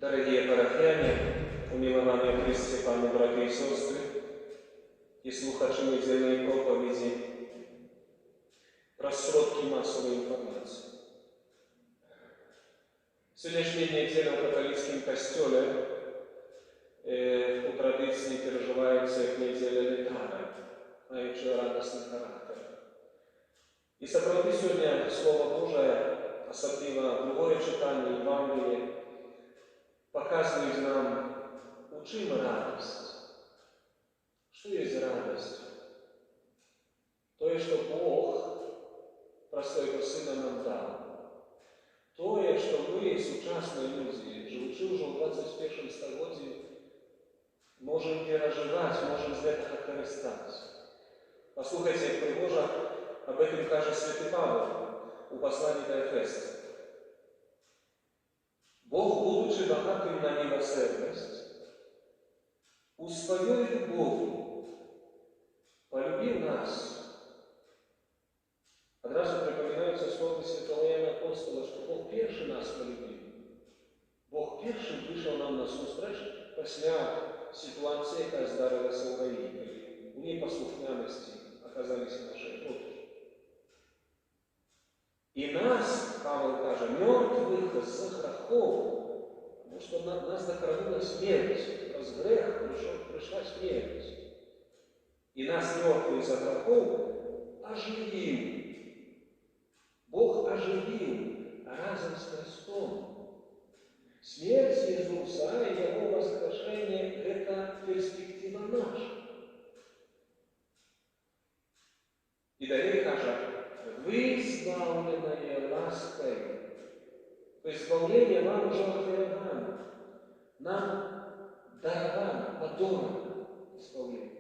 Дорогие парафіяни, умилование в Христе, пане, брати і сестри, і слухачі недільної проповіді про сродки масової інформації. Сьогоднішня неділя в католицькому костелі у традиції переживається як неділя літара, маючи радісний характер. І справді сьогодні Слово Боже, особливо друге читання Євангелія, показывает нам, у чем радость. Что есть радость? То, что Бог про своего Сына нам дал. То, что мы, сучасные люди, живучи уже в 21 столетии, можем переживать, можем з этого користатися. Послухайте, як Пригожа об этом каже святий Павел у послании до Ефесців. Бог, будучи богатым на милосердность, у своей любовью полюбил нас. Одразу припоминаются слова святого Иоанна Апостола, что Бог перший нас полюбил. Бог перший вышел нам на сустрач после ситуации, яка здарилася в Гаїті. У непослухняності оказались наши предки. И нас, Павел каже, мертвых за грехов, потому что нас докорнула смерть, раз грех пришла смерть. И нас, мертвых за грехов, оживил. Бог оживил разом с Христом. Смерть Иисуса и Его воскрешение – это перспектива наша. И далее каже, вы избавленные лаской. То есть избавление вам уже даровано. Нам даровано, подарено избавление.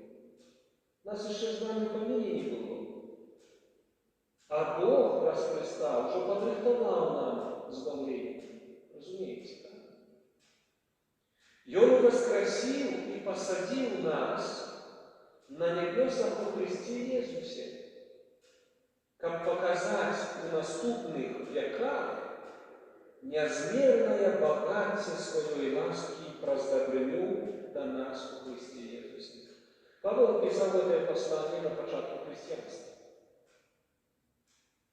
Нас еще с вами помине не было. А Бог раз Христа уже подрихтовал нам избавление. Разумеете, да? И Он воскресил и посадил нас на небесах во Христе Иисусе. Как показать у наступных веках неизмерное богатство своей ласки и проздобрению до нас в Христе Иисусе. Павел писал это послание на початку христианства.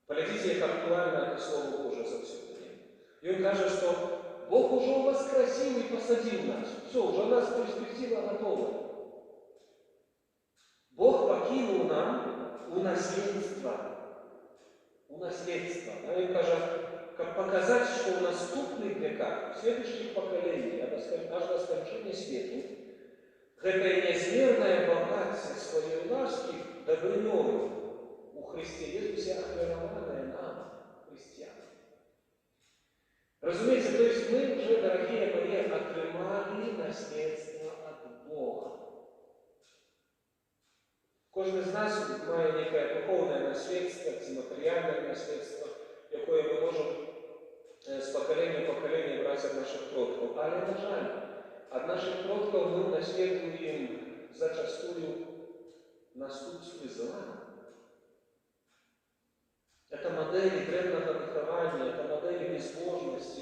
Полетите, как актуально это Слово Божие за все время. И он кажет, что Бог уже воскресил и посадил нас. Все, уже у нас перспектива готова. Бог покинул нам унаследство. Он каже, как показать, что в наступных веках, в следующих поколениях, аж до скончания света, это неизмерное богатство своей ласки добрынёй у Христе Иисусе охвярованное нам, христиан. Разумеется, то есть мы уже, дорогие мои, отримали наследство от Бога. Кожен з нас має некое духовне наслідство, це матеріальне наслідство, яке ми можемо з покоління в покоління брати від наших предків. Але, на жаль, від наших предків ми наслідуємо зачастую наступстві зла. Это модели древнего выхования, это модели безбожности,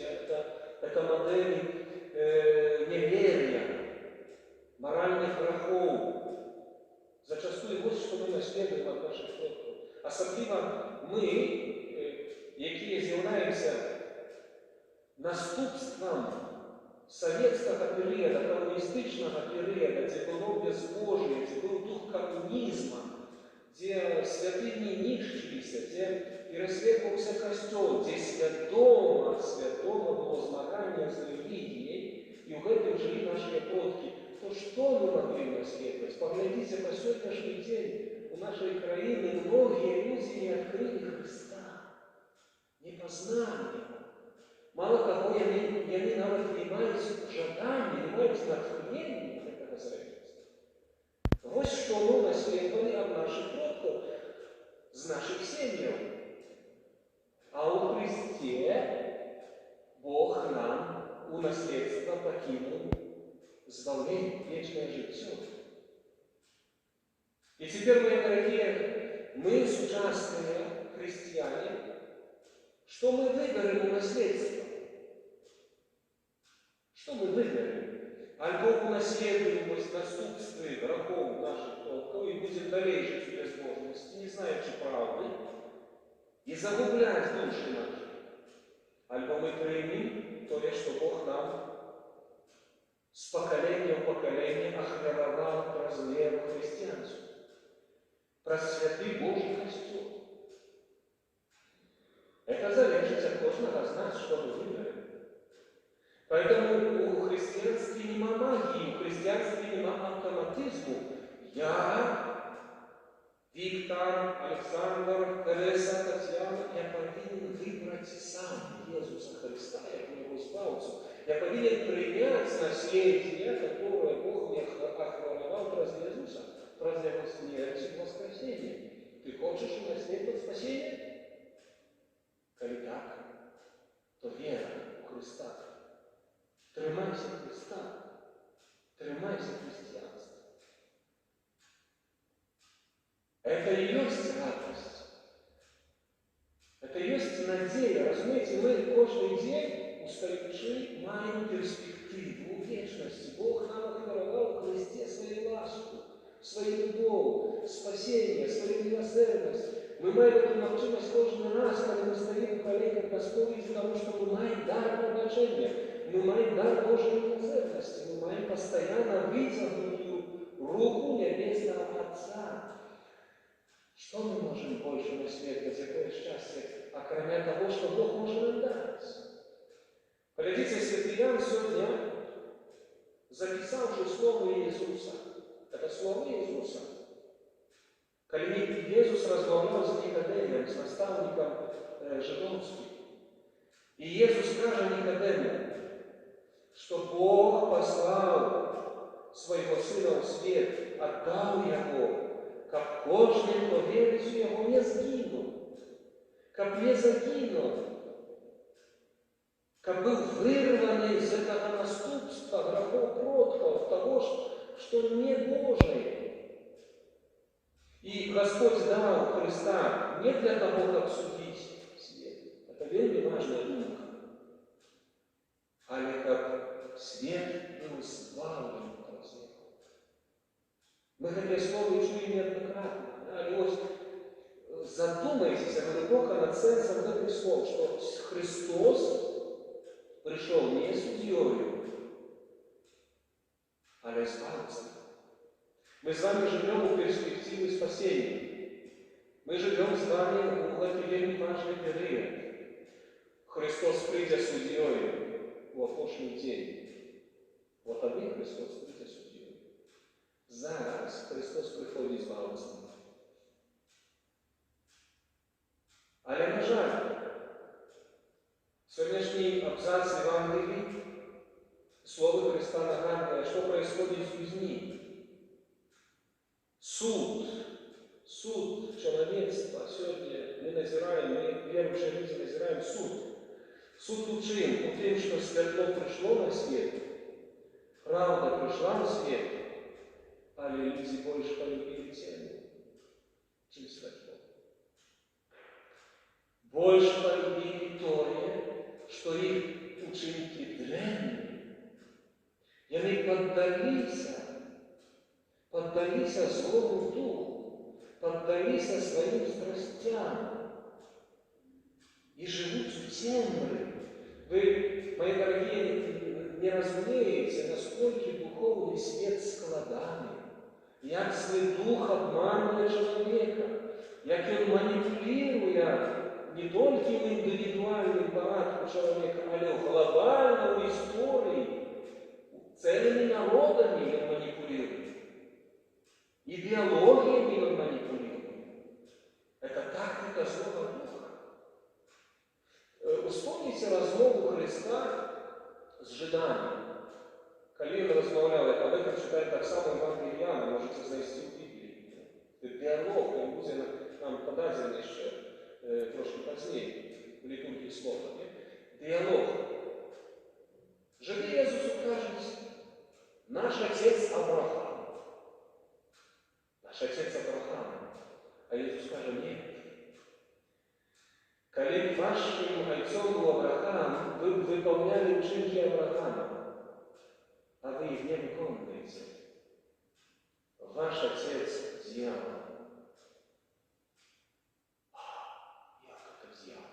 это модели неверия, моральных грехов. Зачастую вот что мы наследуем от наших предков. Особливо мы, які з'являємося наступством советского периода, коммунистичного периода, где было безбожие, где был дух коммунизма, где святыни нищились, где пересвекался костел, где святомо было змагання за религией, и в этом жили наши предки. То что мы могли наследовать? Поглядите, по сегодняшний день у нашей краины многие люди не открыли Христа, не познали Его. Мало того, они навіть не мають жадання, не мають натхнення этого зрелища. Вот что мы наследовали от наших предков, с наших семей. А у Христе Бог нам у наследство покинул избавление, вечное житье. И теперь, мои дорогие, мы, сучасные христиане, что мы выберем у наследства? Что мы выберем? Альбо унаследуем наступствы грехов наших толков и будем далее жить в безбожности, не знаючи правды, и загублять души наши. Альбо мы примем то, что Бог нам с поколения в поколение охвяровал про веру христианству, про святый Божий костюм. Это зависит от каждого из нас, что мы выберем. Поэтому у христианства нема магии, у христианства нема автоматизму. Я, Виктор, Александр, Тереса, Татьяна, я повинен выбрать сам Иисуса Христа, як моего Збавцу. Я повинен принять наследие, которое Бог мне охваровал про Иисуса, про Его смерть и воскресение. Ты хочешь унаследовать спасение? Коли так, то вера у Христа. Тримайся Христа, тримайся христианства. Это и есть радость. Это и есть надежда. Разумеете, мы каждый день, устаючи, маем перспективу вечности. Бог нам охваровал в Христе свою ласку, свою любовь, спасение, свою милосердность. Мы маем эту научимость каждый раз, когда мы стоим у колен Господь, потому что мы маем дар пробачения. Мы маем дар Божьей милосердности, мы маем постоянно вытянутую руку Небесного Отца. Что мы можем больше на свете, какое счастье, окромя того, что Бог может нам дать? Глядите, святый Иоанн сегодня, записавший слово Иисуса, это слово Иисуса, когда Иисус разговаривал с Никодемом, с наставником жидовским, и Иисус скажет Никодему, что Бог послал своего Сына в свет, отдал Его, как каждый, кто верит в Его, не сгинул, как не загинул, как был вырван из этого наступства, грехов продков, того, что не Божие. И Господь дал Христа не для того, как судить свет. Это вельми важная думка. Але как свет был избавлен от греха. Мы это слово чули неоднократно. Але вот задумайтесь глубоко над сенсом этих слов, что Христос пришел не судьей, але избавцем. Мы с вами живем в перспективе спасения. Мы живем с вами в этот вельми важный период. Христос, придя судьей в опошний день, вот один Христос, придя судьей. Зараз Христос приходит избавцем. Але, на жаль, сегодняшний абзац Евангелия, слово Христа нагадывает, что происходит с людьми. Суд человечества сегодня мы назираем, мы верующие люди назираем суд. Суд у чем? У тем, что светло пришло на свет, правда пришла на свет, а люди больше полюбили тему, чем светло. Больше полюбили то, что их ученики древние, и они поддались злому духу, поддались своим страстям и живут в темре. Вы, мои дорогие, не разумеете, насколько духовный свет складаний, як свой дух обманывает человека, як он манипулирует не только в индивидуальном порядке человека, но и в глобальной истории, целыми народами он манипулирует. Идеологиями он манипулирует. Это тактика злого духа. Вспомните размову Христа с жидами. Коли он размовлял, об этом читает так само Евангелие Иоанна, можете знайти в Библии. Это диалог, он будет нам подаден еще трошки позднее в литургии слова. Диалог. Жиды Иисусу кажут, наш отец Авраам. Наш отец Авраам. А Иисус скажет, нет. Коли вашим отцом был Авраам, вы выполняли ученики Авраама. а вы их не виконуєте. Ваш отец – дьявол. Як це дьявол?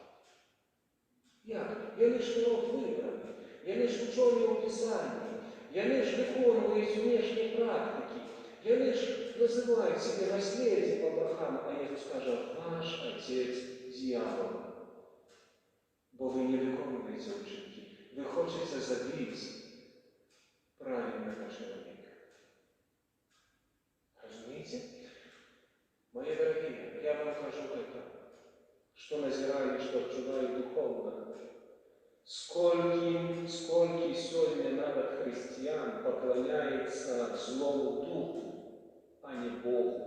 Як? Я лише народ вибраний, я лише учений у Писанні, я лише виконую внешні практики, я лише називаю себе наследием Авраама, а Ісус каже, ваш отець – дьявол. Бо ви не виконуєте учинки, ви хочете забити правильного человека. Разумеете? Мои дорогие, я вам скажу это, что назираю, что отчуваю духовно. Сколько сегодня народ христиан поклоняется злому духу, а не Богу.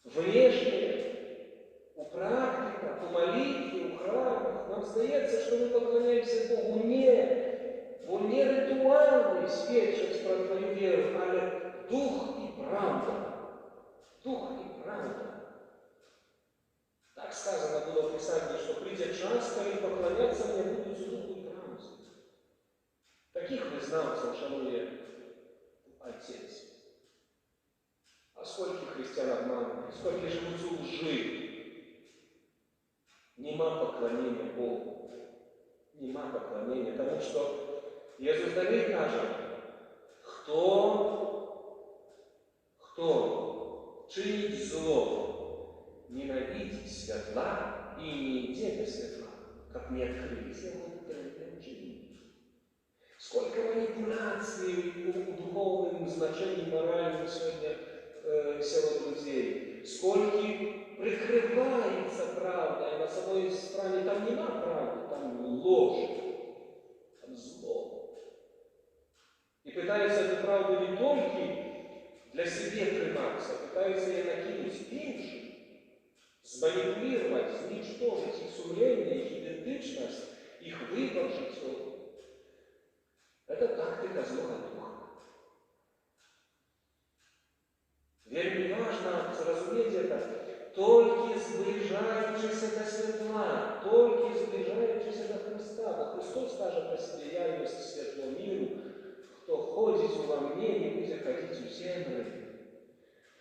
Внешне, у практиках, у молитве, у храмах нам здається, что мы поклоняемся Богу. Нет, он не ритуальный свідчить про твою веру, але дух и правда. Дух и правда. Так сказано было в Писании, что придет час, когда поклоняться мне будут духу и правде. Таких вызнавцев шанует Отец. А сколько христиан обманывают, сколько живут в лжи. Нема поклонения Богу. Нема поклонения. Потому что Иисус Давид каже, кто чинит зло, ненавидит светла и не идет до светла, как не открыть его тайное учение. Сколько манипуляций в духовном значении моральном сегодня среди людей. Сколько прикрывается правда, а на самой стороне там нема правды, там ложь, там зло. И пытаются эту правду не только для себя прийматься, пытаются ее накинуть іншим, зманипулировать, уничтожить их сумление, их идентичность, их выбор житья. Это тактика злого духа. Вельми важно зразуметь это, только сближаючись до светла, только сближаючись до Христа. Бо Христос скажет о себе, я есть светло миру, кто ходит во мне, не будет ходить у земли.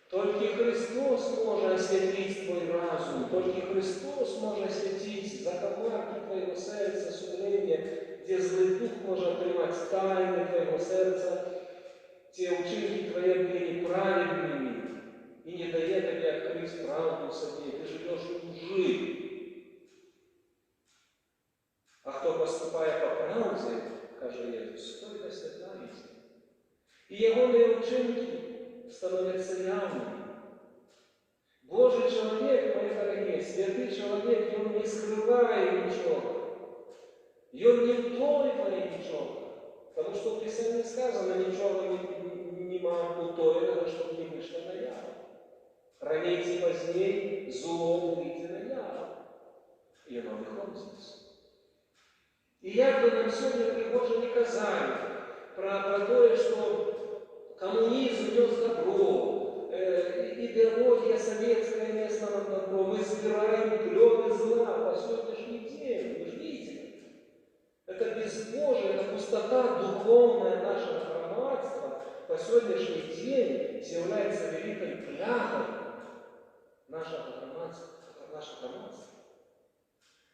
Только Христос может осветлить твой разум, только Христос может осветить закоулки твоего сердца, сумление, где злый дух может принимать тайны твоего сердца, те учинки твои были неправильными, и не дает тебе открыть правду в себе. Ты живешь в лжи. А кто, поступая по правде, каже Иисус, стой до светла истины. И его учинки становятся явными. Божий человек, мои дорогие, святый человек, и он не скрывает ничего. И он не утаивает ничего. Потому что в Писании сказано, ничего нема утаенного, чтобы не вышло наяву. Ранее позднее зло выйти наяву. И оно выходит. И як бы нам сегодня прихожи не казали про то, что коммунизм нес добро, идеология советская несла нам добро, мы собираем плёны зла по сегодняшний день, вы же видите. Это безбожие, это пустота духовная нашего громадства по сегодняшний день является великой плягой нашего громадства.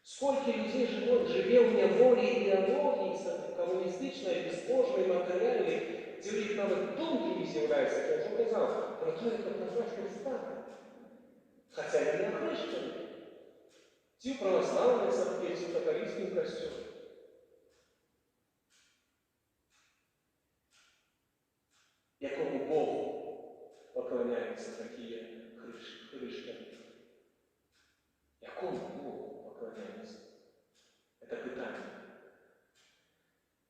Сколько людей живет в неволе идеологии коммунистичной, безбожной, материальной, где у них навіть думки не з'являються, як я вже казав, про те, як назвати Христа. Хоча я не охрещений. Ті в православній церкві, ті в католицькому костюмі. Якому Богу поклоняються такі християни? Якому Богу поклоняются? Это питание.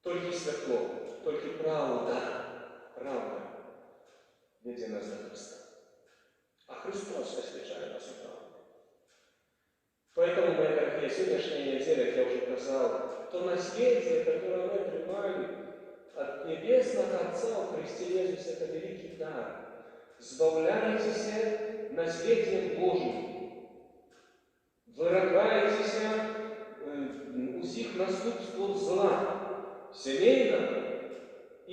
Только светло, только правда ведет нас до Христа. А Христос освещает нас в правду. Поэтому, мои дорогие, сегодняшняя неделя, как я уже сказал, то наследие, которое мы принимали от Небесного Отца в Христе Иисусе, это великий дар. Збавляйтесь наследием Божьим. Выракаетесь усіх наступств зла, семейного,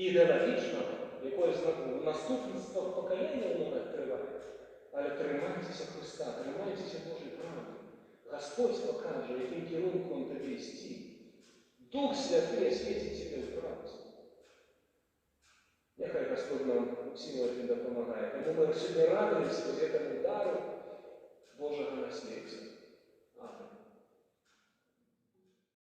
і ідеологічного, якось наступництво покоління воно так триває. Але тримайтеся Христа, тримайтеся Божої правди. Господь покаже, яким керунком тобі йти. Дух Святий освітить тебе в правді. Нехай Господь нам усім этим допомагає. Тому ми сьогодні радуємося этому дару Божого наслідства.